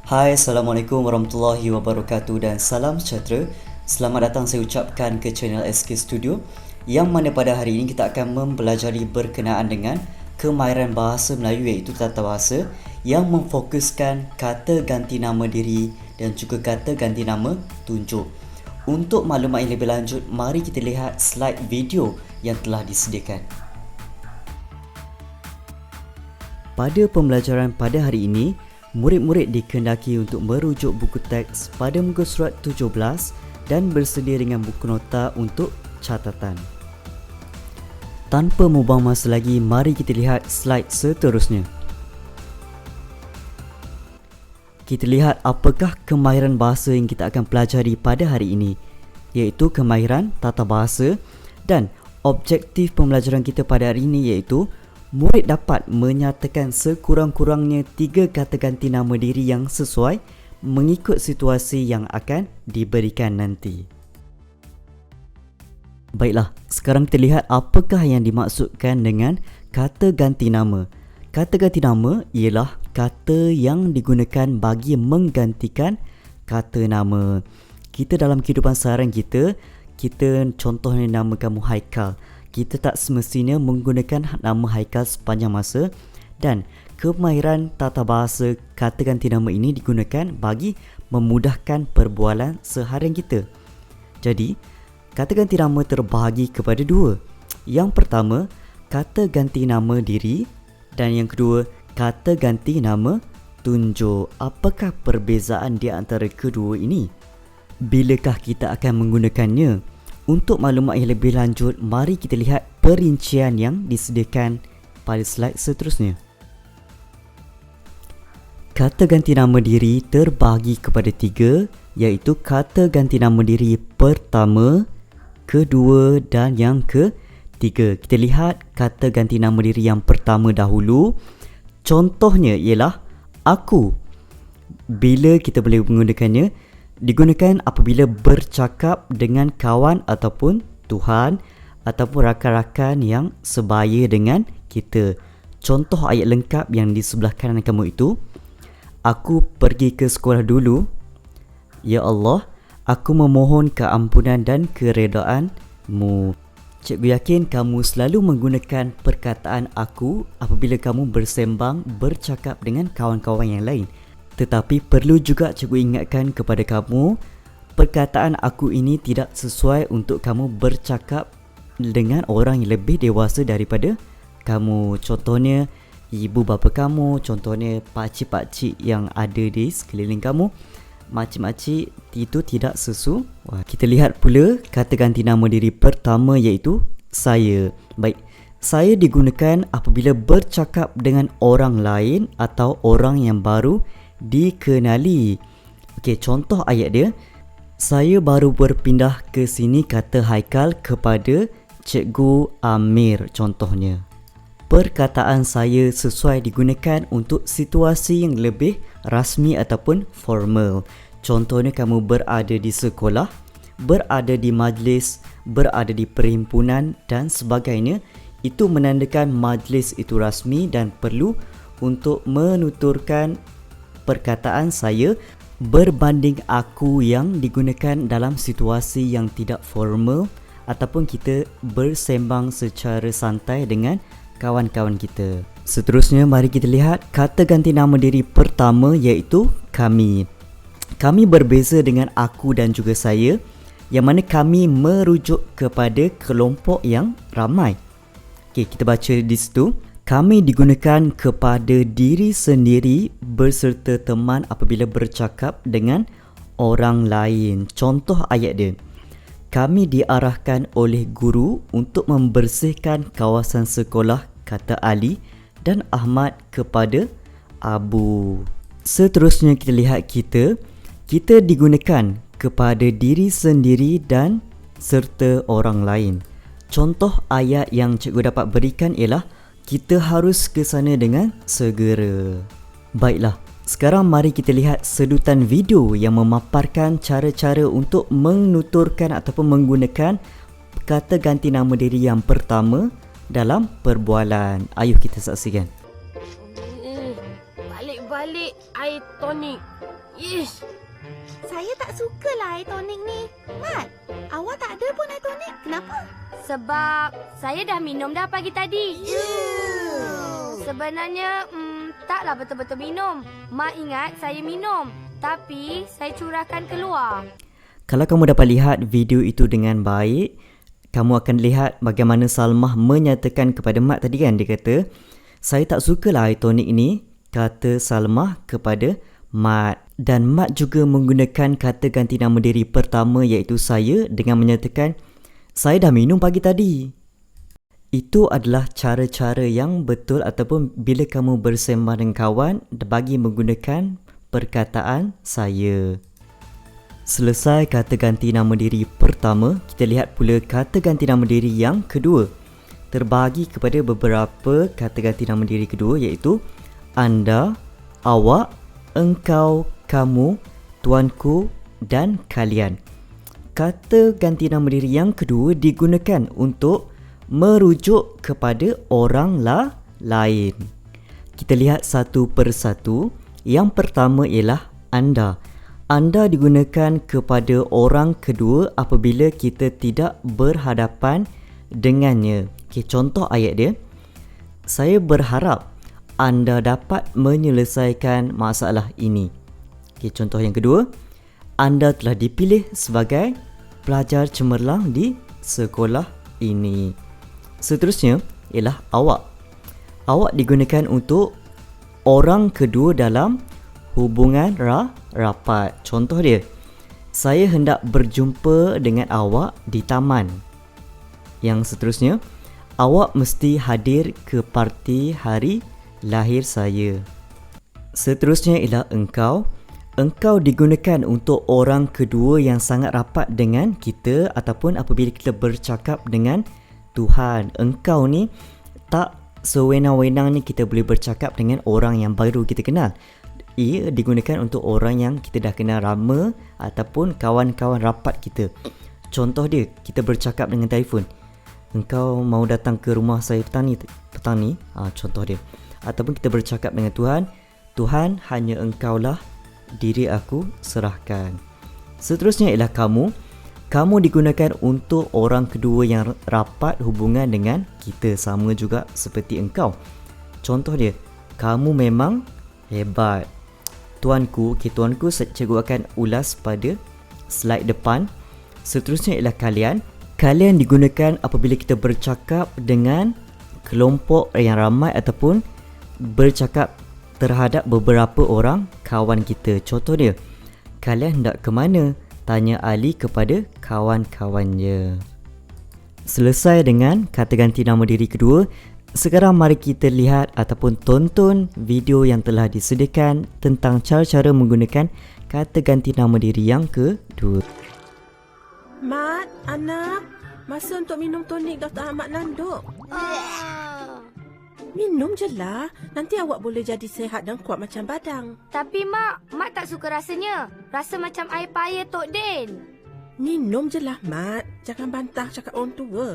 Hai, Assalamualaikum warahmatullahi wabarakatuh dan salam sejahtera. Selamat datang saya ucapkan ke channel SK Studio, yang mana pada hari ini kita akan mempelajari berkenaan dengan kemahiran bahasa Melayu iaitu tata bahasa yang memfokuskan kata ganti nama diri dan juga kata ganti nama tunjuk. Untuk maklumat yang lebih lanjut, mari kita lihat slide video yang telah disediakan. Pada pembelajaran pada hari ini, murid-murid dikehendaki untuk merujuk buku teks pada muka surat 17 dan bersedia dengan buku nota untuk catatan. Tanpa membuang masa lagi, mari kita lihat slide seterusnya. Kita lihat apakah kemahiran bahasa yang kita akan pelajari pada hari ini, iaitu kemahiran tata bahasa, dan objektif pembelajaran kita pada hari ini iaitu murid dapat menyatakan sekurang-kurangnya 3 kata ganti nama diri yang sesuai mengikut situasi yang akan diberikan nanti. Baiklah, sekarang kita lihat apakah yang dimaksudkan dengan kata ganti nama. Kata ganti nama ialah kata yang digunakan bagi menggantikan kata nama. Kita dalam kehidupan seharian kita contohnya nama kamu Haikal. Kita tak semestinya menggunakan nama Haikal sepanjang masa, dan kemahiran tata bahasa kata ganti nama ini digunakan bagi memudahkan perbualan seharian kita. Jadi, kata ganti nama terbahagi kepada 2. Yang pertama, kata ganti nama diri, dan yang kedua, kata ganti nama tunjuk. Apakah perbezaan di antara kedua ini? Bilakah kita akan menggunakannya? Untuk maklumat yang lebih lanjut, mari kita lihat perincian yang disediakan pada slide seterusnya. Kata ganti nama diri terbahagi kepada 3, iaitu kata ganti nama diri pertama, kedua dan yang ketiga. Kita lihat kata ganti nama diri yang pertama dahulu. Contohnya ialah aku. Bila kita boleh menggunakannya? Digunakan apabila bercakap dengan kawan ataupun Tuhan ataupun rakan-rakan yang sebaya dengan kita. Contoh ayat lengkap yang di sebelah kanan kamu itu, aku pergi ke sekolah dulu. Ya Allah, aku memohon keampunan dan keredaanmu. Cikgu yakin kamu selalu menggunakan perkataan aku apabila kamu bersembang, bercakap dengan kawan-kawan yang lain. Tetapi perlu juga cikgu ingatkan kepada kamu, perkataan aku ini tidak sesuai untuk kamu bercakap dengan orang yang lebih dewasa daripada kamu. Contohnya ibu bapa kamu, contohnya pakcik-pakcik yang ada di sekeliling kamu. Makcik-makcik itu tidak sesuai. Kita lihat pula kata ganti nama diri pertama iaitu saya. Baik, saya digunakan apabila bercakap dengan orang lain atau orang yang baru dikenali. Okey, contoh ayat dia, saya baru berpindah ke sini, kata Haikal kepada Cikgu Amir. Contohnya, perkataan saya sesuai digunakan untuk situasi yang lebih rasmi ataupun formal. Contohnya kamu berada di sekolah, berada di majlis, berada di perhimpunan dan sebagainya. Itu menandakan majlis itu rasmi dan perlu untuk menuturkan perkataan saya berbanding aku yang digunakan dalam situasi yang tidak formal ataupun kita bersembang secara santai dengan kawan-kawan kita. Seterusnya, mari kita lihat kata ganti nama diri pertama iaitu kami. Kami berbeza dengan aku dan juga saya, yang mana kami merujuk kepada kelompok yang ramai. Okey, kita baca di situ. Kami digunakan kepada diri sendiri berserta teman apabila bercakap dengan orang lain. Contoh ayat dia, kami diarahkan oleh guru untuk membersihkan kawasan sekolah, kata Ali dan Ahmad kepada Abu. Seterusnya kita lihat kita digunakan kepada diri sendiri dan serta orang lain. Contoh ayat yang cikgu dapat berikan ialah kita harus ke sana dengan segera. Baiklah, sekarang mari kita lihat sedutan video yang memaparkan cara-cara untuk menuturkan ataupun menggunakan kata ganti nama diri yang pertama dalam perbualan. Ayuh kita saksikan. Balik-balik air tonik. Ish. Saya tak sukalah air tonik ni. Mat, awak tak ada pun air tonik. Kenapa? Sebab saya dah minum dah pagi tadi. Sebenarnya taklah betul-betul minum. Mak ingat saya minum, tapi saya curahkan keluar. Kalau kamu dapat lihat video itu dengan baik, kamu akan lihat bagaimana Salmah menyatakan kepada Mat tadi kan. Dia kata, saya tak sukalah air tonik ni, kata Salmah kepada Mat. Dan Mat juga menggunakan kata ganti nama diri pertama iaitu saya dengan menyatakan, saya dah minum pagi tadi. Itu adalah cara-cara yang betul ataupun bila kamu bersembang dengan kawan bagi menggunakan perkataan saya. Selesai kata ganti nama diri pertama, kita lihat pula kata ganti nama diri yang kedua. Terbahagi kepada beberapa kata ganti nama diri kedua iaitu anda, awak, engkau, kamu, tuanku dan kalian. Kata ganti nama diri yang kedua digunakan untuk merujuk kepada orang lain. Kita lihat satu persatu. Yang pertama ialah anda. Anda digunakan kepada orang kedua apabila kita tidak berhadapan dengannya. Okay, contoh ayat dia. Saya berharap anda dapat menyelesaikan masalah ini. Okay, contoh yang kedua. Anda telah dipilih sebagai pelajar cemerlang di sekolah ini. Seterusnya ialah awak. Awak digunakan untuk orang kedua dalam hubungan rapat. Contoh dia, saya hendak berjumpa dengan awak di taman. Yang seterusnya, awak mesti hadir ke parti hari lahir saya. Seterusnya ialah engkau. Engkau digunakan untuk orang kedua yang sangat rapat dengan kita ataupun apabila kita bercakap dengan Tuhan. Engkau ni tak sewenang-wenang ni kita boleh bercakap dengan orang yang baru kita kenal. Ia digunakan untuk orang yang kita dah kenal lama ataupun kawan-kawan rapat kita. Contoh dia, kita bercakap dengan telefon. Engkau mau datang ke rumah saya petang ni? Contoh dia. Ataupun kita bercakap dengan Tuhan. Tuhan, hanya engkaulah diri aku serahkan. Seterusnya ialah kamu. Kamu digunakan untuk orang kedua yang rapat hubungan dengan kita, sama juga seperti engkau. Contoh dia, kamu memang hebat. Tuanku, tuanku cikgu akan ulas pada slide depan. Seterusnya ialah kalian. Kalian digunakan apabila kita bercakap dengan kelompok yang ramai ataupun bercakap terhadap beberapa orang kawan kita. Contoh dia, kalian hendak ke mana? Tanya Ali kepada kawan-kawannya. Selesai dengan kata ganti nama diri kedua. Sekarang mari kita lihat ataupun tonton video yang telah disediakan tentang cara-cara menggunakan kata ganti nama diri yang kedua. Mat, anak, masa untuk minum tonik Dr. Ahmad Nanduk. Minum je lah. Nanti awak boleh jadi sihat dan kuat macam badang. Tapi Mak tak suka rasanya. Rasa macam air payah Tok Din. Minum je lah, Mat. Jangan bantah cakap orang tua.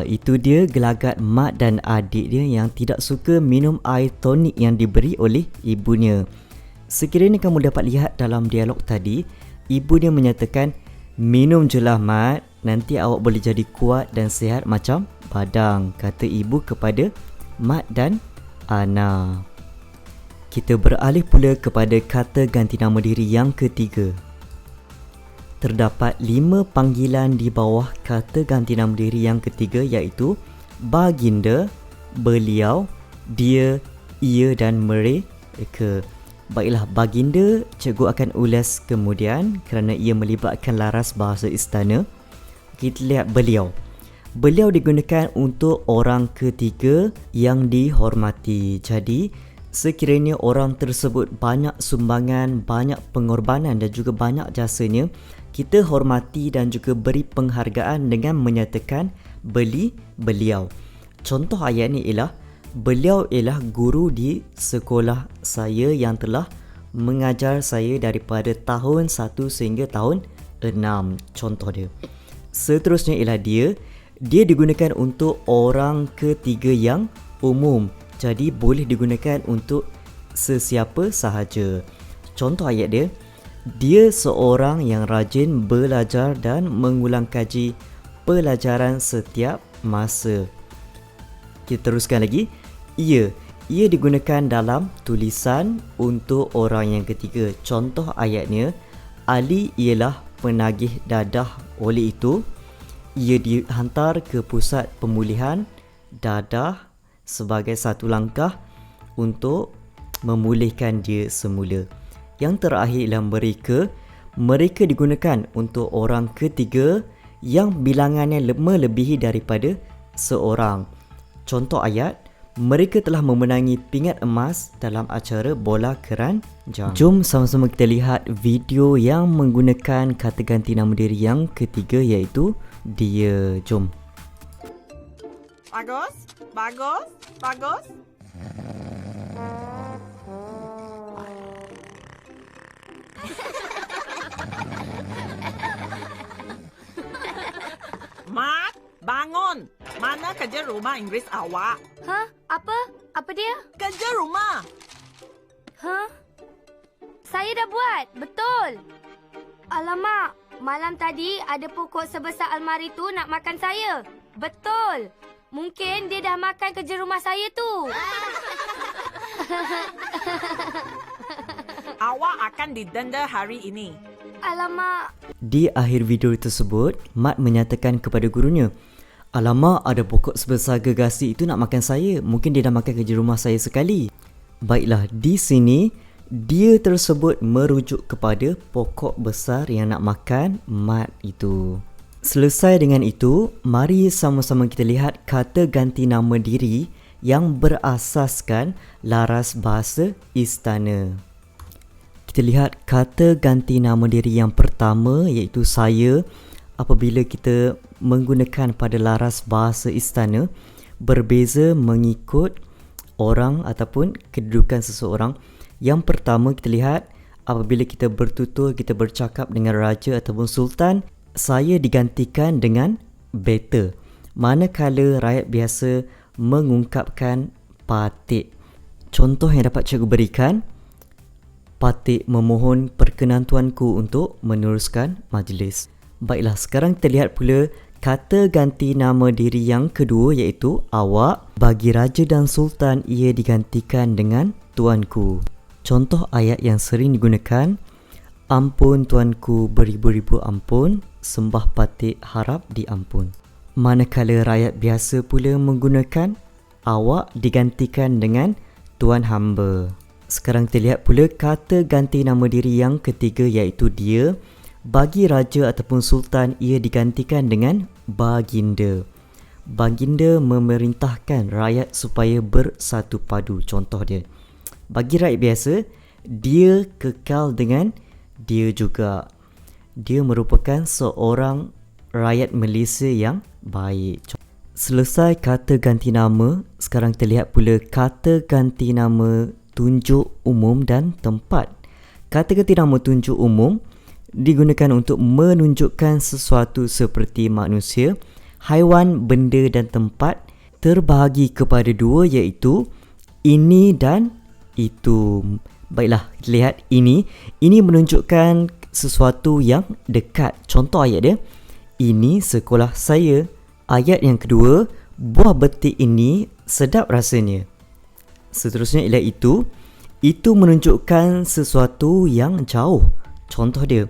Itu dia gelagat Mat dan adik dia yang tidak suka minum air tonik yang diberi oleh ibunya. Sekiranya kamu dapat lihat dalam dialog tadi, ibu dia menyatakan, minum je lah Mat, nanti awak boleh jadi kuat dan sihat macam badang, kata ibu kepada Mat dan Ana. Kita beralih pula kepada kata ganti nama diri yang ketiga. Terdapat 5 panggilan di bawah kata ganti nama diri yang ketiga iaitu baginda, beliau, dia, ia dan mereka. Baiklah, baginda cikgu akan ulas kemudian kerana ia melibatkan laras bahasa istana. Kita lihat beliau. Beliau digunakan untuk orang ketiga yang dihormati. Jadi, sekiranya orang tersebut banyak sumbangan, banyak pengorbanan dan juga banyak jasanya, kita hormati dan juga beri penghargaan dengan menyatakan beliau. Contoh ayat ni ialah, beliau ialah guru di sekolah saya yang telah mengajar saya daripada tahun 1 sehingga tahun 6. Contoh dia. Seterusnya ialah dia. Dia digunakan untuk orang ketiga yang umum. Jadi boleh digunakan untuk sesiapa sahaja. Contoh ayat dia, dia seorang yang rajin belajar dan mengulang kaji pelajaran setiap masa. Kita teruskan lagi. Ia digunakan dalam tulisan untuk orang yang ketiga. Contoh ayatnya, Ali ialah penagih dadah. Oleh itu, ia dihantar ke pusat pemulihan dadah sebagai satu langkah untuk memulihkan dia semula. Yang terakhir ialah mereka digunakan untuk orang ketiga yang bilangannya melebihi daripada seorang. Contoh ayat, mereka telah memenangi pingat emas dalam acara bola keranjang. Jom sama-sama kita lihat video yang menggunakan kata ganti nama diri yang ketiga, iaitu dia. Jom. Bagus, bagus, bagus. Mat, bangun. Mana kerja rumah Inggeris awak? Hah? Apa? Apa dia? Kerja rumah. Hah? Saya dah buat. Betul. Alamak, malam tadi ada pokok sebesar almari tu nak makan saya. Betul. Mungkin dia dah makan kerja rumah saya tu. Awak akan didenda hari ini. Alamak. Di akhir video tersebut, Mat menyatakan kepada gurunya, alamak, ada pokok sebesar gergasi itu nak makan saya. Mungkin dia dah makan kerja rumah saya sekali. Baiklah, di sini dia tersebut merujuk kepada pokok besar yang nak makan Mat itu. Selesai dengan itu, mari sama-sama kita lihat kata ganti nama diri yang berasaskan laras bahasa istana. Kita lihat kata ganti nama diri yang pertama, iaitu saya. Apabila kita menggunakan pada laras bahasa istana, berbeza mengikut orang ataupun kedudukan seseorang. Yang pertama kita lihat, apabila kita bertutur, kita bercakap dengan raja ataupun sultan, saya digantikan dengan beta. Manakala rakyat biasa mengungkapkan patih. Contoh yang dapat cikgu berikan, patih memohon perkenan tuanku untuk meneruskan majlis. Baiklah, sekarang kita lihat pula kata ganti nama diri yang kedua, iaitu awak. Bagi raja dan sultan, ia digantikan dengan tuanku. Contoh ayat yang sering digunakan, ampun tuanku beribu-ribu ampun, sembah patih harap diampun. Manakala rakyat biasa pula menggunakan awak digantikan dengan tuan hamba. Sekarang kita lihat pula kata ganti nama diri yang ketiga, iaitu dia. Bagi raja ataupun sultan, ia digantikan dengan baginda. Baginda memerintahkan rakyat supaya bersatu padu. Contoh dia, bagi rakyat biasa, dia kekal dengan dia juga. Dia merupakan seorang rakyat Malaysia yang baik. Selesai kata ganti nama, sekarang kita lihat pula kata ganti nama tunjuk umum dan tempat. Kata ganti nama tunjuk umum digunakan untuk menunjukkan sesuatu seperti manusia, haiwan, benda dan tempat. Terbahagi kepada dua, iaitu ini dan itu. Baiklah, kita lihat ini. Ini menunjukkan sesuatu yang dekat. Contoh ayat dia, ini sekolah saya. Ayat yang kedua, buah betik ini sedap rasanya. Seterusnya ialah itu. Itu menunjukkan sesuatu yang jauh. Contoh dia,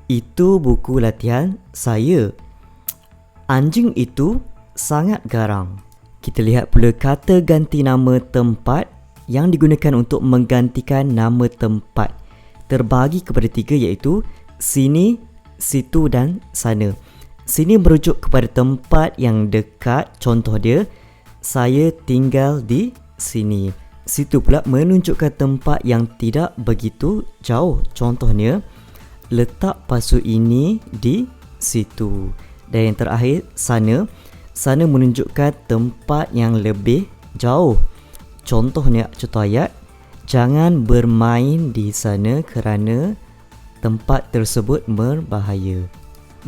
itu buku latihan saya. Anjing itu sangat garang. Kita lihat pula kata ganti nama tempat yang digunakan untuk menggantikan nama tempat. Terbahagi kepada tiga, iaitu sini, situ dan sana. Sini merujuk kepada tempat yang dekat. Contoh dia, saya tinggal di sini. Situ pula menunjukkan tempat yang tidak begitu jauh. Contohnya, letak pasu ini di situ. Dan yang terakhir, sana. Sana menunjukkan tempat yang lebih jauh. Contohnya, contoh ayat, jangan bermain di sana kerana tempat tersebut berbahaya.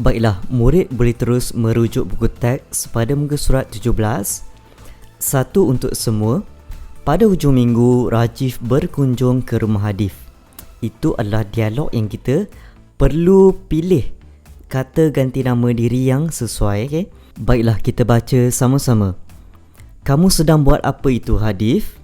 Baiklah, murid boleh terus merujuk buku teks pada muka surat 17. Satu untuk semua. Pada hujung minggu, Rajif berkunjung ke rumah Hadif. Itu adalah dialog yang kita perlu pilih kata ganti nama diri yang sesuai. Okay? Baiklah, kita baca sama-sama. Kamu sedang buat apa itu, Hadif?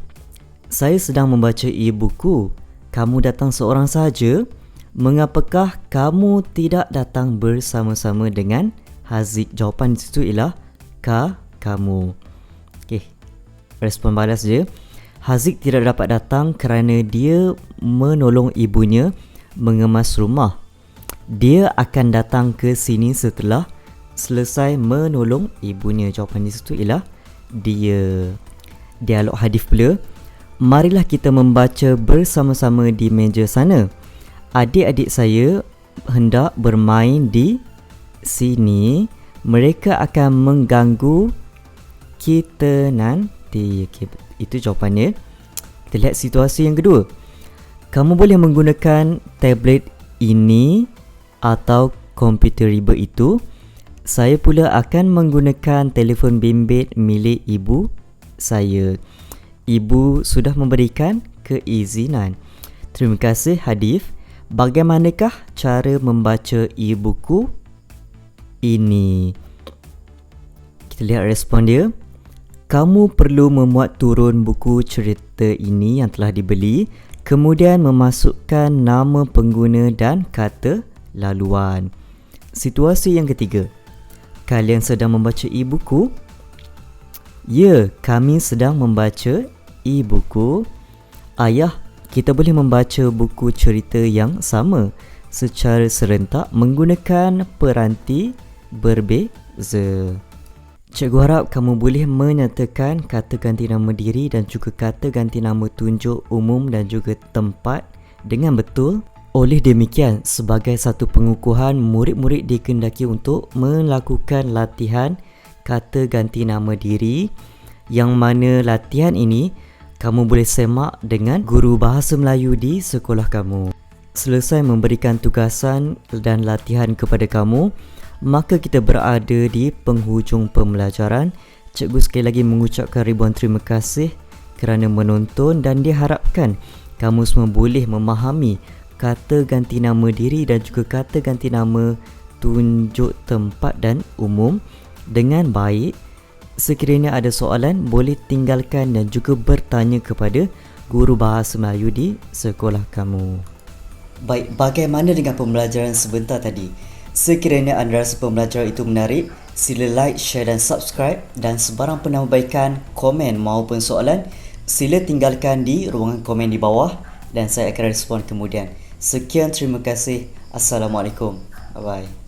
Saya sedang membaca e-buku. Kamu datang seorang sahaja? Mengapakah kamu tidak datang bersama-sama dengan Haziq? Jawapan di situ ialah kamu. Okey. Respon balas dia. Haziq tidak dapat datang kerana dia menolong ibunya mengemas rumah. Dia akan datang ke sini setelah selesai menolong ibunya. Jawapan di situ ialah dia. Dialog Hadif pula. Marilah kita membaca bersama-sama di meja sana. Adik-adik saya hendak bermain di sini. Mereka akan mengganggu kita nanti. Okay, itu jawapannya. Kita lihat situasi yang kedua. Kamu boleh menggunakan tablet ini atau komputer riba itu. Saya pula akan menggunakan telefon bimbit milik ibu saya. Ibu sudah memberikan keizinan. Terima kasih, Hadif. Bagaimanakah cara membaca e-buku ini? Kita lihat respon dia. Kamu perlu memuat turun buku cerita ini yang telah dibeli, kemudian memasukkan nama pengguna dan kata laluan. Situasi yang ketiga. Kalian sedang membaca e-buku? Ya, kami sedang membaca e-buku. Ayah, kita boleh membaca buku cerita yang sama secara serentak menggunakan peranti berbeza. Cikgu harap kamu boleh menyatakan kata ganti nama diri dan juga kata ganti nama tunjuk umum dan juga tempat dengan betul. Oleh demikian, sebagai satu pengukuhan, murid-murid dikehendaki untuk melakukan latihan kata ganti nama diri, yang mana latihan ini kamu boleh semak dengan guru bahasa Melayu di sekolah kamu. Selesai memberikan tugasan dan latihan kepada kamu, maka kita berada di penghujung pembelajaran. Cikgu sekali lagi mengucapkan ribuan terima kasih kerana menonton dan diharapkan kamu semua boleh memahami kata ganti nama diri dan juga kata ganti nama tunjuk tempat dan umum dengan baik. Sekiranya ada soalan, boleh tinggalkan dan juga bertanya kepada guru bahasa Melayu di sekolah kamu. Baik, bagaimana dengan pembelajaran sebentar tadi? Sekiranya anda rasa pembelajaran itu menarik, sila like, share dan subscribe, dan sebarang penambahbaikan, komen maupun soalan, sila tinggalkan di ruangan komen di bawah dan saya akan respon kemudian. Sekian, terima kasih. Assalamualaikum. Bye-bye.